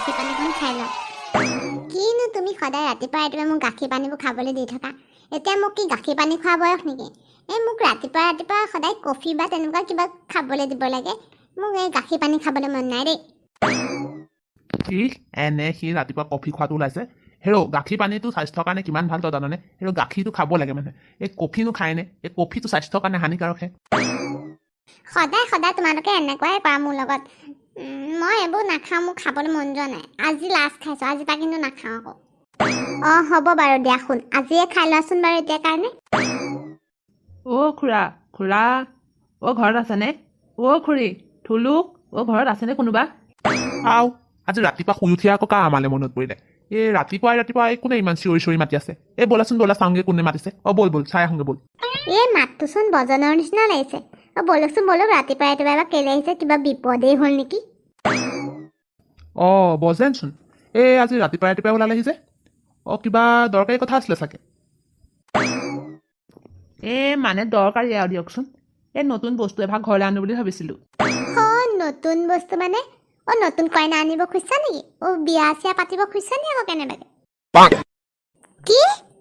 গাখীৰ পানীখন খাই লওঁ কিনো তুমি সদায় ৰাতিপুৱা ৰাতিপুৱা মোক গাখীৰ পানীবোৰ খাবলৈ দি থকা এতিয়া মোক কি গাখীৰ পানী খোৱা বয়স নেকি এই মোক ৰাতিপুৱা ৰাতিপুৱা সদায় কফি বা তেনেকুৱা কিবা খাবলৈ দিব লাগে মোক এই গাখীৰ পানী খাবলৈ মন নাই দেই কি এনে সি ৰাতিপুৱা কফি খোৱাটো ওলাইছে হেৰ' গাখীৰ পানীটো স্বাস্থ্যৰ কাৰণে কিমান ভাল তই জাননে হেৰ' গাখীৰটো খাব লাগে মানে এই কফিনো খায়নে এই কফিটো স্বাস্থ্যৰ কাৰণে হানিকাৰকহে সদায় সদায় তোমালোকে এনেকুৱাই কৰা মোৰ লগত মই এইবোৰ নাখাওঁ মোক খাবলৈ মন যোৱা নাই আজি লাষ্ট খাইছোঁ আজিৰ পৰা কিন্তু নাখাওঁ আকৌ অঁ হ'ব বাৰু দিয়া শুন আজিয়ে খাই লোৱাচোন বাৰু এতিয়া কাৰণে অ' খুৰা অ' ঘৰত আছেনে অ' খুৰী থুলুক অ' ঘৰত আছেনে কোনোবা আও আজি ৰাতিপুৱা শুই উঠি আকৌ কাৰ আমালে মনত পৰিলে এই ৰাতিপুৱাই কোনে ইমান চিঞৰি চিঞৰি মাতি আছে এই ব'লাচোন ব'লা চাওঁগে কোনে মাতিছে অঁ ব'ল চাই আহোঁগে ব'ল এই মাতটোচোন বজনৰ নিচিনা লাগিছে অঁ ব'লকচোন ব'লক ৰাতিপুৱা এবাৰ কেলে আহিছে কিবা বিপদেই হ'ল নেকি অঁ বজেনচোন এই আজি ৰাতিপুৱাই ওলালেহি যে অঁ কিবা দৰকাৰী কথা আছিলে চাগে মানে দৰকাৰী আৰু দিয়কচোন এই নতুন বস্তু এভাগ ঘৰলৈ আনো বুলি ভাবিছিলোঁ অঁ নতুন বস্তু মানে অঁ নতুন কইনা আনিব খুজিছা নেকি অঁ বিয়া চিয়া পাতিব খুজিছা নেকি আকৌ কেনেবাকে কি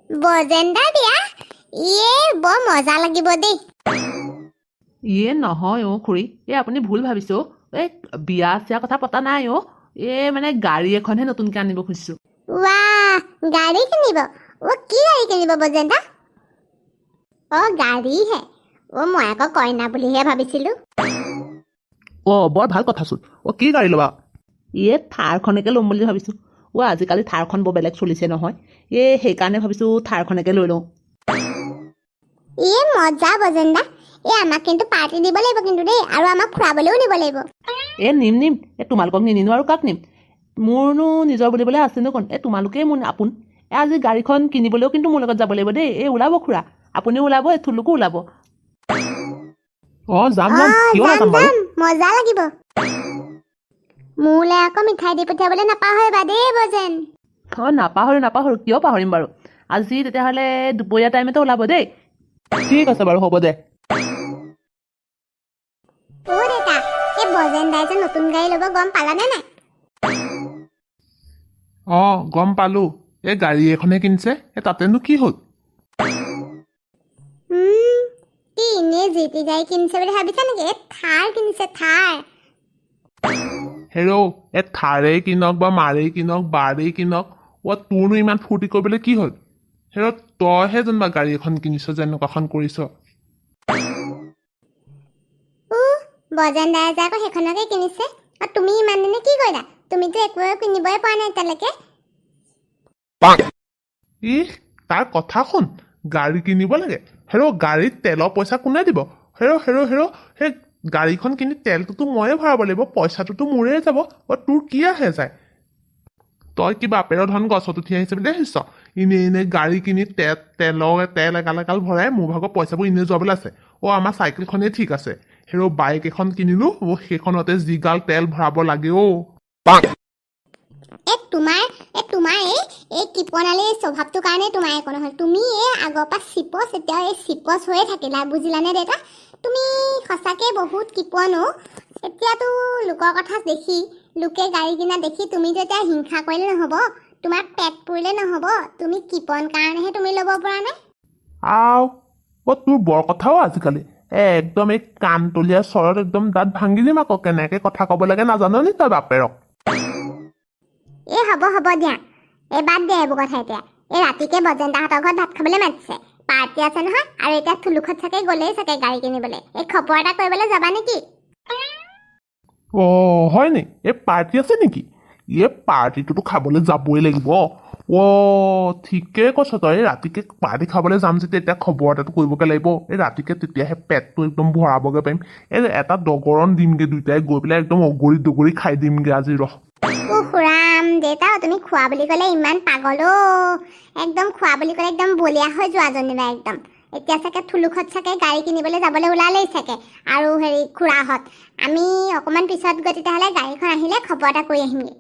বজেনদাৰ বিয়া ইয়ে বৰ মজা লাগিব দেই নহয় অ' খুৰী আপুনি ভুল ভাবিছে অ' এই বিয়া চিয়া কথা পতা নাই অ' মানে গাড়ী এখনহে নতুনকৈ আনিব খুজিছোঁ ৱাহ গাড়ী কিনিব অঁ কি গাড়ী কিনিব বজেনদা অঁ গাড়ীহে অঁ মই আকৌ কইনা বুলিহে ভাবিছিলোঁ অঁ বৰ ভাল কথাচোন অঁ কি গাড়ী ল'বা থাৰখনকে ল'ম বুলি ভাবিছোঁ আজিকালি থাৰখন বৰ বেলেগ চলিছে নহয় সেইকাৰণে ভাবিছোঁ থাৰখনকে লৈ লওঁ মজা বজেনদা আমাক কিন্তু পাৰ্টি দিব লাগিব কিন্তু দেই আৰু আমাক ফুৰাবলৈও নিব লাগিব নিম তোমালোকক নিনিনো আৰু কাক নিম মোৰনো নিজৰ বুলিবলৈ আছেনো কোন তোমালোকেই মোৰ আপোন আজি গাড়ীখন কিনিবলৈও কিন্তু মোৰ লগত যাব লাগিব দেই ওলাব খুৰা আপুনিও ওলাব থুলুকো ওলাব অঁ যাম কিয় নাযাম বাৰু মজা লাগিব মোলৈ আকৌ মিঠাই দি পঠিয়াবলৈ নাপাহৰিবা দেই বজেন অঁ নাপাহৰো কিয় পাহৰিম বাৰু আজি তেতিয়াহ'লে দুপৰীয়া টাইমতে ওলাব দেই ঠিক আছে বাৰু হ'ব দে অ' দেতা এই বজেনদাই যে নতুন গাড়ী ল'ব গম পালানে নাই অঁ গম পালোঁ এই গাড়ী এখনে কিনিছে তাতেনো কি হ'ল কি এনেই যি টি গাড়ী কিনিছে বুলি ভাবিছা নেকি এই থাৰ কিনিছে থাৰ হেৰ' এই থাৰেই কিনক বা মাৰেই কিনক বাৰেই কিনক তোৰনো ইমান ফূৰ্তি কৰিবলৈ কি হ'ল হেৰ' তইহে যেনিবা গাড়ী এখন কিনিছ যেনেকুৱাখন কৰিছ বজেনদাই যে আকৌ সেইখনকে কিনিছে আৰু তুমি ইমান দিনে কি কৰিলা তুমিতো একোৱে কিনিবই পৰা নাই এতিয়ালৈকে তাৰ কথা শুন গাড়ী কিনিব লাগে হেৰ' গাড়ীত তেলৰ পইচা কোনে দিব হেৰ' সেই গাড়ীখন কিনি তেলটোতো ময়ে ভৰাব লাগিব পইচাটোতো মোৰে যাব তোৰ কি আহে যায় তই কি বাপেৰৰ ধন গছত উঠি আহিছে বুলি ভাবিছ এনেই গাড়ী কিনি তেল এগাল ভৰাই মোৰ ভাগৰ পইচাবোৰ এনেই যোৱাবলৈ আছে আমাৰ চাইকেলখনেই ঠিক আছে হেৰ' বাইক এখন কিনিলো সেইখনতে যিগাল তেল ভৰাব লাগে তোমাৰ এই কিপনালী স্বভাৱটোৰ কাৰণে তোমাৰ একো নহয় তুমি এই আগৰ পৰা চিপচ এতিয়া এই চিপচ হৈয়ে থাকিলা বুজিলানে দেউতা তুমি সঁচাকৈ বহুত কিপন এতিয়াতো লোকৰ কথা দেখি লোকে গাড়ী কিনা দেখি তুমিতো এতিয়া হিংসা কৰিলে নহ'ব তোমাৰ পেট পৰিলে নহ'ব তুমি কিপন কাৰণেহে তুমি ল'ব পৰা নাই তোৰ বৰ কথাও আজিকালি একদম এই কাণতলীয়া স্বৰত একদম দাঁত ভাঙি দিম আকৌ কেনেকে কথা ক'ব লাগে নাজানো নি তই বাপেৰক হ'ব দিয়া বাদ দিয়া এইবোৰ কথা এতিয়া ৰাতিকে বজেনদাহঁতৰ ঘৰত ভাত খাবলৈ মাতিছে পাৰ্টি আছে নহয় আৰু এতিয়া থুলুকত চাগে গ'লেই চাগে গাড়ী কিনিবলৈ খবৰ এটা কৰিবলৈ যাবা নেকি হয় নি এই পাৰ্টি আছে নেকি পাৰ্টিটোতো খাবলৈ যাবই লাগিব ঠিকে কৈছ তই ৰাতিকে পাৰ্টি খাবলৈ যাম যেতিয়া এতিয়া খবৰ এটাতো কৰিবগৈ লাগিব ৰাতিকে তেতিয়াহে পেটটো একদম ভৰাবগৈ পাৰিম এটা দগৰণ দিমগে দুইটাই গৈ পেলাই একদম অগৰি দগৰি খাই দিমগে আজি খুৰাম দেউতা তুমি খোৱা বুলি ক'লে ইমান পাগল একদম খোৱা বুলি ক'লে একদম বলিয়া হৈ যোৱা যেনিবা একদম এতিয়া চাগে থুলুকত চাগে গাড়ী কিনিবলৈ যাবলৈ ওলালেই চাগে আৰু খুৰাহঁত আমি অকণমান পিছত গৈ তেতিয়াহ'লে গাড়ীখন আহিলে খবৰ এটা কৰি আহিমগৈ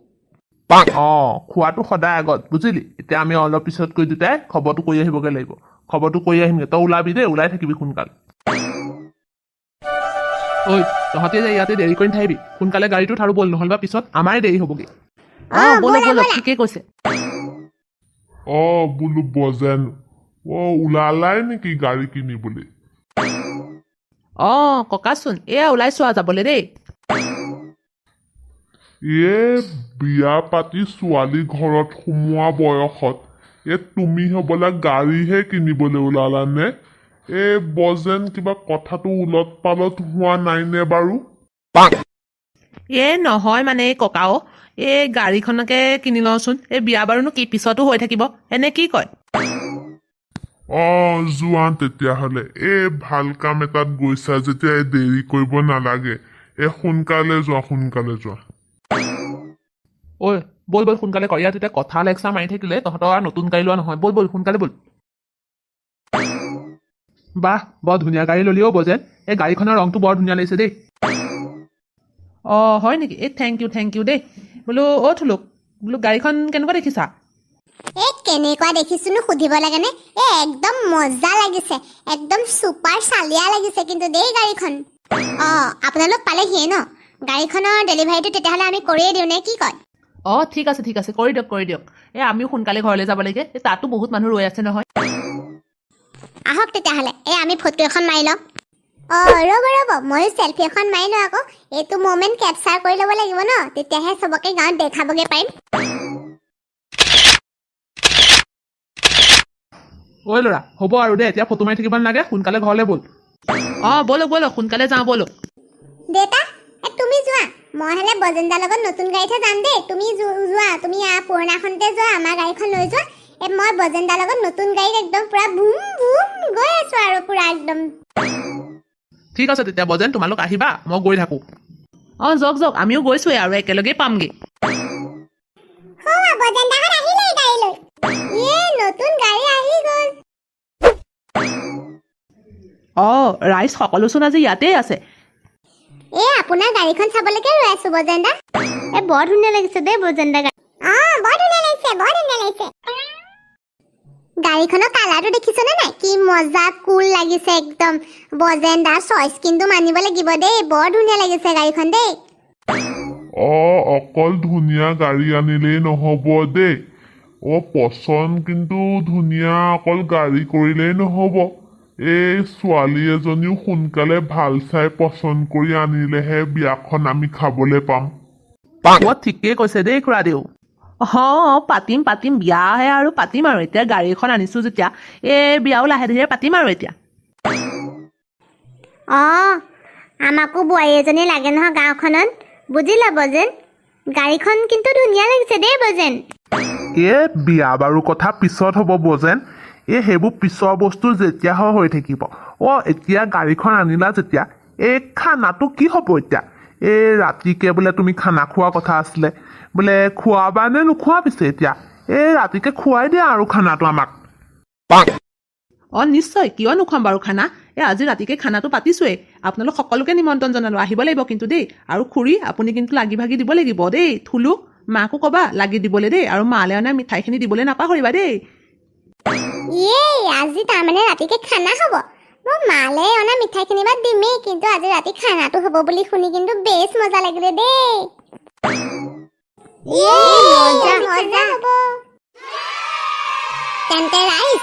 খোৱাটো সদায় আগত বুজিলি এতিয়া আমি অলপ পিছত গৈ দুটাই খবৰটো কৰি আহিবগৈ লাগিব খবৰটো কৰি আহিমগৈ তই ওলাবি দেই ওলাই থাকিবি সোনকালে তহঁতে যে ইয়াতে দেৰি কৰি নাথাকিবি সোনকালে গাড়ীটোত আৰু বল নহ'লে পিছত আমাৰে দেৰি হ'বগৈ ব'লক ব'লা, ব'লক ব'লা। ঠিকেই কৈছে বোলো বজেন ওলালাই নেকি গাড়ী কিনিবলৈ ককাচোন এয়া ওলাইছো আৰু যাবলৈ দেই বিয়া পাতি ছোৱালী ঘৰত সোমোৱা বয়সত তুমি হবলা গাড়ীহে কিনিবলৈ ওলালানে বজেন কিবা কথাটো উলট পালট হোৱা নাইনে বাৰু নহয় মানে ককাও গাড়ীখনকে কিনি লওঁচোন বিয়া বাৰুনো কি পিছতো হৈ থাকিব এনে কি কয় যোৱা তেতিয়াহ'লে ভাল কাম এটাত গৈছা যেতিয়া দেৰি কৰিব নালাগে সোনকালে যোৱা ঐ ব'ল সোনকালে কৰ ইয়াত এতিয়া কথা লেকচাৰ মাৰি থাকিলে তহঁতৰ আৰু নতুন গাড়ী লোৱা নহয় ব'ল সোনকালে ব'ল বাহ বৰ ধুনীয়া গাড়ী ললি বজেন গাড়ীখনৰ ৰংটো বৰ ধুনীয়া লাগিছে দেই হয় নেকি থেংক ইউ দেই বোলো থুলুক বোলো গাড়ীখন কেনেকুৱা দেখিছা কেনেকুৱা দেখিছোনো সুধিব লাগেনে একদম মজা লাগিছে একদম ছুপাৰ চালিয়া লাগিছে কিন্তু দেই গাড়ীখন আপোনালোক পালেহিয়ে ন গাড়ীখনৰ ডেলিভাৰীটো তেতিয়াহ'লে আমি কৰিয়ে দিওঁ নে কি কয় ঠিক আছে কৰি দিয়ক আমিও সোনকালে ঘৰলৈ যাব লাগে তাতো বহুত মানুহ ৰৈ আছে নহয় আহক তেতিয়াহ'লে আমি ফটো এখন মাৰি লওঁ ৰ'ব ময়ো চেলফি এখন মাৰি লওঁ আকৌ এইটো মমেণ্ট কেপচাৰ কৰি ল'ব লাগিব ন তেতিয়াহে চবকে গাঁৱত দেখাবগৈ পাৰিম ঐ ল'ৰা হ'ব আৰু দেই এতিয়া ফটো মাৰি থাকিব নালাগে সোনকালে ঘৰলৈ ব'ল ব'লক সোনকালে যাওঁ ব'লক দেউতা তুমি যোৱা মই হ'লে বজেন্দাৰ লগত নতুন গাড়ীতহে যাম দেই তুমি যোৱা তুমি পুৰণাখনতে যোৱা আমাৰ গাড়ীখন লৈ যোৱা মই বজেন্দাৰ লগত নতুন গাড়ীত একদম পুৰা বুম গৈ আছো আৰু পুৰা একদম ঠিক আছে তেতিয়া বজেন তোমালোক আহিবা মই গৈ থাকোঁ যাওক আমিও গৈছোৱে আৰু একেলগে পামগৈ বজেন্দাখন আহিলেই গাড়ী লৈ নতুন গাড়ী আহি গ'ল ৰাইজ সকলোচোন আজি ইয়াতেই আছে আপোনাৰ গাড়ীখন চাবলৈকে ৰৈ আছো বজেন্দা বৰ ধুনীয়া লাগিছে দেই বজেন্দা বৰ ধুনীয়া লাগিছে গাড়ীখনৰ কালাৰটো দেখিছনে নাই কি মজা কুল লাগিছে একদম বজেন্দাৰ চইচ কিন্তু মানিব লাগিব দেই বৰ ধুনীয়া লাগিছে গাড়ীখন দেই অকল ধুনীয়া গাড়ী আনিলেই নহ'ব দেই পচন্দ কিন্তু ধুনীয়া অকল গাড়ী কৰিলেই নহ'ব ছোৱালী এজনীও সোনকালে ভাল চাই পচন্দ কৰি আনিলেহে বিয়াখন আমি খাবলৈ পাম ঠিকেই কৈছে দেই খুৰাদেউ পাতিম বিয়াহে আৰু পাতিম আৰু এতিয়া গাড়ীখন আনিছো যেতিয়া বিয়াও লাহে ধীৰে পাতিম আৰু এতিয়া আমাকো বোৱাৰী এজনী লাগে নহয় গাঁওখনত বুজিলা বজেন গাড়ীখন কিন্তু ধুনীয়া লাগিছে দেই বজেন বিয়া বাৰু কথা পিছত হ'ব বজেন সেইবোৰ পিছৰ বস্তু যেতিয়া হৈ থাকিব এতিয়া গাড়ীখন আনিলা যেতিয়া খানাটো কি হ'ব এতিয়া ৰাতিকে বোলে তুমি খানা খোৱা কথা আছিলে বোলে খোৱাবা নে নোখোৱা পিছে এতিয়া ৰাতিকে খুৱাই দিয়া আৰু খানাটো আমাক নিশ্চয় কিয় নোখোৱাম বাৰু খানা আজি ৰাতিকে খানাটো পাতিছোৱেই আপোনালোক সকলোকে নিমন্ত্ৰণ জনালো আহিব লাগিব কিন্তু দেই আৰু খুৰী আপুনি কিন্তু লাগি ভাগি দিব লাগিব দেই থুলুক মাকো ক'বা লাগি দিবলৈ দেই আৰু মালে অনা মিঠাইখিনি দিবলৈ নাপাহৰিবা দেই আজি তাৰমানে ৰাতিকে খানা হ'ব মই মালে অনা মিঠাইখিনি বা দিমেই কিন্তু আজি ৰাতি খানাটো হ'ব বুলি শুনি কিন্তু বেছ মজা লাগিলে দেই মজা হ'ব তেন্তে ৰাইজ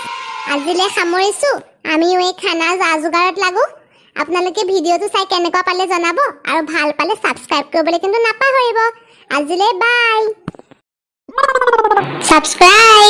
আজিলৈ সামৰিছো আমিও এই খানা যা যোগাৰত লাগো আপোনালোকে ভিডিঅ'টো চাই কেনেকুৱা পালে জনাব আৰু ভাল পালে ছাবস্ক্ৰাইব কৰিবলৈ কিন্তু নাপাহৰিব আজিলৈ বাই ছাবস্ক্ৰাইব